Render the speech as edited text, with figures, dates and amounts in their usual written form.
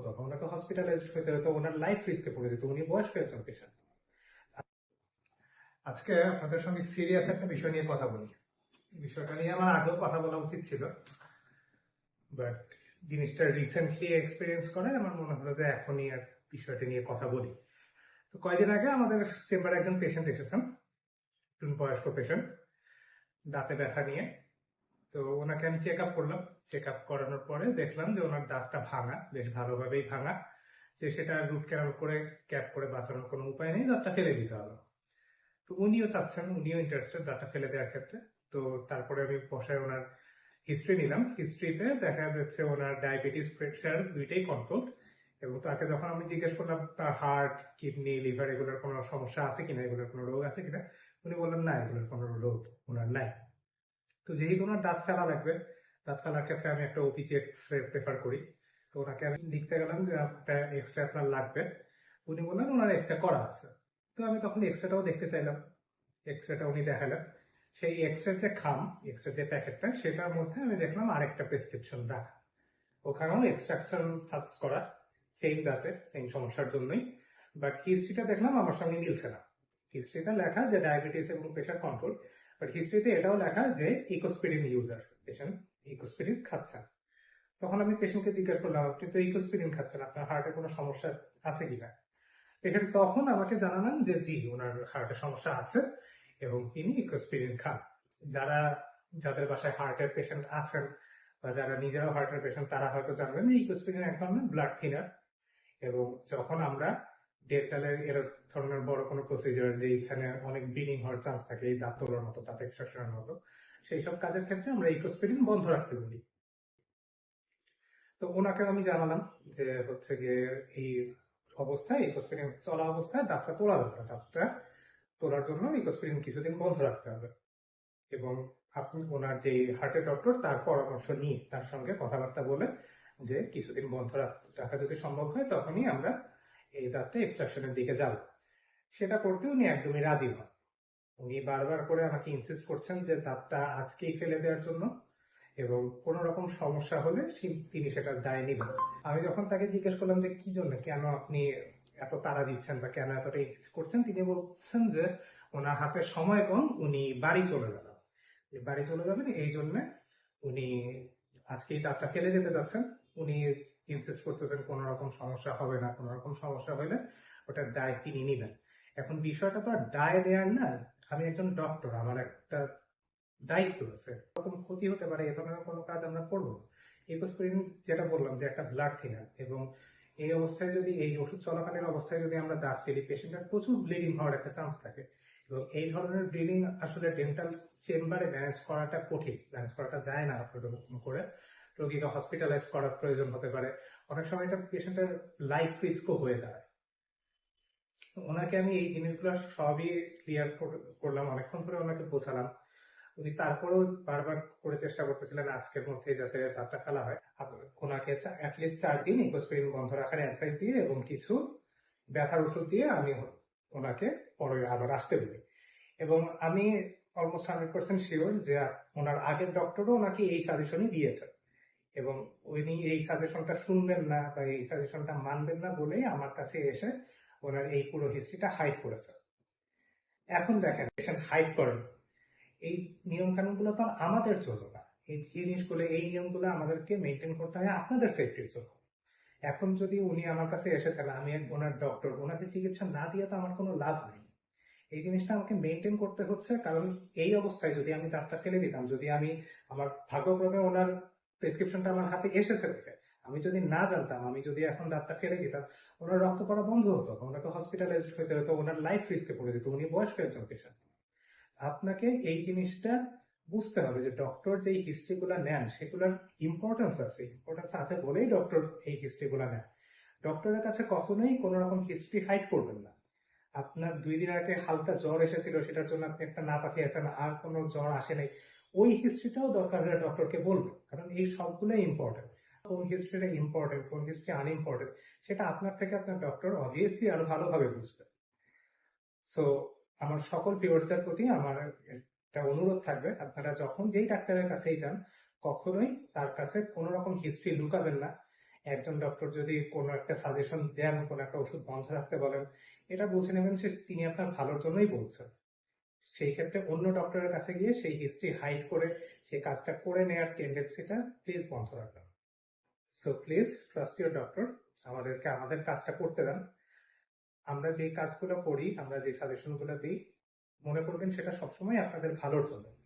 হতো, ওনাকে হসপিটালাইজড হতে হতো, ওনার লাইফ রিস্কে পড়ে যেত, উনি বয়স্ক একজন পেশেন্ট। আজকে আপনাদের সঙ্গে সিরিয়াস একটা বিষয় নিয়ে কথা বলি। এই বিষয়টা নিয়ে আমার আগেও কথা বলা উচিত ছিল, বাট জিনিসটা রিসেন্টলি এক্সপিরিয়েন্স করে আমার মনে হলো যে এখনই আর বিষয়টা নিয়ে কথা বলি। তো কয়েকদিন আগে আমাদের চেম্বারে একজন পেশেন্ট এসেছেন, একজন বয়স্ক পেশেন্ট, দাঁতে ব্যথা নিয়ে। তো ওনাকে আমি চেক আপ করলাম। চেক আপ করানোর পরে দেখলাম যে ওনার দাঁতটা ভাঙা, বেশ ভালোভাবেই ভাঙা, যে সেটা রুট ক্যানাল করে ক্যাপ করে বাঁচানোর কোনো উপায় নেই, দাঁতটা ফেলে দিতে হবে। তো উনিও চাচ্ছেন, উনিও ইন্টারেস্টেড দাঁতটা ফেলে দেওয়ার ক্ষেত্রে। তো তারপরে আমি বসায় ওনার হিস্ট্রি নিলাম। হিস্ট্রিতে দেখা যাচ্ছে ওনার ডায়াবেটিস, প্রেশার দুইটাই কন্ট্রোল। এবং তাকে যখন আমি জিজ্ঞেস করলাম তার হার্ট, কিডনি, লিভার এগুলোর কোনো সমস্যা আছে কিনা, এগুলোর কোনো রোগ আছে কিনা, উনি বললেন না, এগুলোর কোনো রোগ ওনার নাই। তো যেহেতু ওনার দাঁত ফেলা লাগবে, দাঁত ফেলার ক্ষেত্রে আমি একটা ওপিজি এক্সরে প্রেফার করি। তো ওনাকে আমি লিখতে গেলাম যে একটা এক্সরে আপনার লাগবে। উনি বললেন ওনার এক্সরে করা আছে। তো আমি তখন এক্সরেটাও দেখতে চাইলাম। এক্সরেটা উনি দেখালেন। সেই এক্সরে যে খাম, এক্সরে যে প্যাকেটটা, সেটার মধ্যে আমি দেখলাম আরেকটা প্রেসক্রিপশন রাখা, ওখানেও এক্সট্রাকশন সার্চ করা, সেম দাঁতে সেম সমস্যার জন্যই। বাট হিস্ট্রিটা দেখলাম আমার সঙ্গে মিলছে না। হিস্ট্রিটা লেখা যে ডায়াবেটিস এবং প্রেশার কন্ট্রোল, বাট হিস্ট্রিতে এটাও লেখা যে ইকোস্পিরিন ইউজার, পেশেন্ট ইকোস্পিরিন খাচ্ছেন। তখন আমি পেশেন্টকে জিজ্ঞাসা করলাম, আপনি তো ইকোস্পিরিন খাচ্ছেন, আপনার হার্টে কোনো সমস্যা আছে কিনা? পেশেন্ট তখন আমাকে জানালেন যে জি, ওনার হার্টের সমস্যা আছে এবং তিনি ইকোস্পিরিন খান। যাদের বাসায় হার্টের পেশেন্ট আছেন বা যারা নিজেরাও হার্টের পেশেন্ট, তারা হয়তো জানবেন যে ইকোস্পিরিন এক ধরনের ব্লাড থিনার। এবং যখন আমরা ডেন্টালের এর ধরনের বড় কোনো প্রসিজার, যে এখানে অনেক ব্লিডিং হওয়ার চান্স থাকে, এই দাঁত তোলার মতো, দাঁত এক্সট্রাকশনের মতো, সেই সব কাজের ক্ষেত্রে আমরা ইকোস্পিরিন বন্ধ রাখতে বলি। তো ওনাকে আমি জানালাম যে হচ্ছে গিয়ে এই অবস্থায়, ইকোস্পিরিন চলা অবস্থায় দাঁতটা তোলা দরকার, দাঁতটা তোলার জন্য ইকোস্পিরিন কিছুদিন বন্ধ রাখতে হবে। এবং আপনি ওনার যে হার্টের ডক্টর, তার পরামর্শ নিয়ে, তার সঙ্গে কথাবার্তা বলে যে কিছুদিন বন্ধ রাখা যদি সম্ভব হয়, তখনই আমরা এই দাঁতটা এক্সট্রাকশনের দিকে যাব। সেটা করতে উনি একদমই রাজি হন। উনি বারবার করে আমাকে ইনসিস্ট করছেন যে দাঁতটা আজকেই ফেলে দেওয়ার জন্য, এবং কোন রকম সমস্যা হলে তিনি সেটার দায় নেবেন। আমি যখন তাকে জিজ্ঞেস করলাম যে কি জন্য, কেন আপনি এত তাড়া দিচ্ছেন বা কেন এতটা ইনসিস্ট করছেন, তিনি বলছেন যে ওনার হাতে সময় কম, উনি বাড়ি চলে যাবেন। বাড়ি চলে যাবেন এই জন্য উনি আজকেই দাঁতটা ফেলে যেতে যাচ্ছেন। উনি ইনসিস্ট করতেছেন কোন রকম সমস্যা হবে না, কোন রকম সমস্যা হলে ওটার দায় তিনি নিবেন। এখন বিষয়টা তো আর দায় দেয়ার না। আমি একজন ডক্টর, আমার একটা দায়িত্ব আছে। এরকম ক্ষতি হতে পারে, এ ধরনের কোনো কাজ আমরা করবো। ইকোস্পিরিন, যেটা বললাম যে একটা ব্লাড থিনার, এবং এই অবস্থায় যদি, এই ওষুধ চলাকালীন অবস্থায় যদি আমরা দাঁত ফেলি, পেশেন্টের প্রচুর ব্লিডিং হওয়ার একটা চান্স থাকে। এবং এই ধরনের ব্লিডিং আসলে ডেন্টাল চেম্বারে ম্যানেজ করাটা কঠিন, ম্যানেজ করাটা যায় না করে। রোগীকে হসপিটালাইজ করার প্রয়োজন হতে পারে, অনেক সময় এটা পেশেন্টের লাইফ রিস্কও হয়ে দাঁড়ায়। ওনাকে আমি এই জিনিসগুলো সবই ক্লিয়ার করলাম, অনেকক্ষণ ধরে ওনাকে বোঝালাম। উনি তারপরেও বারবার করে চেষ্টা করতেছিলেন আজকের মধ্যে যাতে দাঁতটা ফেলা হয়। ওনাকে অ্যাটলিস্ট 4 দিন ইকোস্পিরিন বন্ধ রাখার অ্যাডভাইস দিয়ে এবং কিছু ব্যথার ওষুধ দিয়ে আমি ওনাকে পরে আবার আসতে বলি। এবং আমি অলমোস্ট 100% শিওর যে ওনার আগের ডক্টরও ওনাকে এই সাজেশনই দিয়েছেন, এবং উনি এই সাজেশনটা শুনবেন না বা এই সাজেশনটা মানবেন না বলেই আমার কাছে এসে ওনার এই পুরো হিস্ট্রিটা হাইড করেছে। এখন দেখেন, পেশেন্ট হাইড করেন, এই নিয়ম কানুনগুলো তো আমাদের জন্য না। এই জিনিসগুলো, এই নিয়মগুলো আমাদেরকে মেনটেন করতে হয় আপনাদের সেফটির জন্য। এখন যদি উনি আমার কাছে এসেছেন, আমি ওনার ডক্টর, ওনাকে চিকিৎসা না দিয়ে তো আমার কোনো লাভ নেই। এই জিনিসটা আমাকে মেনটেন করতে হচ্ছে, কারণ এই অবস্থায় যদি আমি দাঁতটা ফেলে দিতাম, যদি আমি, আমার ভাগ্যক্রমে ওনার প্রেসক্রিপশনটা আমার হাতে এসেছে দেখে, আমি যদি না জানতাম, আমি যদি এখন দাঁতটা ফেলে দিতাম, ওনার রক্ত পড়া বন্ধ হতো, ওনাকে হসপিটালাইজড হতে হতো, ওনার লাইফ রিস্কে পড়ে যেত, উনি বয়স্ক একজন পেশেন্ট। আপনাকে এই জিনিসটা বুঝতে হবে যে ডক্টর যে হিস্ট্রিগুলো নেন, সেগুলোর ইম্পর্টেন্স আছে, ইম্পর্টেন্স আছে বলেই ডক্টর এই হিস্ট্রিগুলো নেন। ডক্টরের কাছে কখনোই কোন রকম হিস্ট্রি হাইড করবেন না। আপনার 2 দিন আগে হালকা জ্বর এসেছিল, সেটার জন্য আপনি একটা না পাঠিয়েছেন, আর কোনো জ্বর আসে নাই, ওই হিস্ট্রিটাও দরকার হলে ডক্টরকে বলবেন, কারণ এই সবগুলো ইম্পর্টেন্ট। কোন হিস্ট্রিটা ইম্পর্টেন্ট, কোন হিস্ট্রি আনইম্পর্টেন্ট, সেটা আপনার থেকে আপনার ডক্টর অবভিয়াসলি আরো ভালোভাবে বুঝবে। সো আমার সকল ভিউয়ার্সদের প্রতি আমার একটা অনুরোধ থাকবে, আপনারা যখন যেই ডাক্তারের কাছেই যান, কখনোই তার কাছে কোনো রকম হিস্ট্রি লুকাবেন না। একজন ডক্টর যদি কোনো একটা সাজেশন দেন, কোনো একটা ওষুধ বন্ধ রাখতে বলেন, এটা বুঝে নেবেন যে তিনি আপনার ভালোর জন্যই বলছেন। সেই ক্ষেত্রে অন্য ডক্টরের কাছে গিয়ে সেই হিস্ট্রি হাইড করে সেই কাজটা করে নেওয়ার টেন্ডেন্সিটা প্লিজ বন্ধ রাখবেন। So please trust your doctor, আমাদেরকে আমাদের কাজটা করতে দেন। আমরা যে কাজগুলো করি, আমরা যে সাজেশনগুলো দিই, মনে করবেন সেটা সবসময় আপনাদের ভালোর জন্য।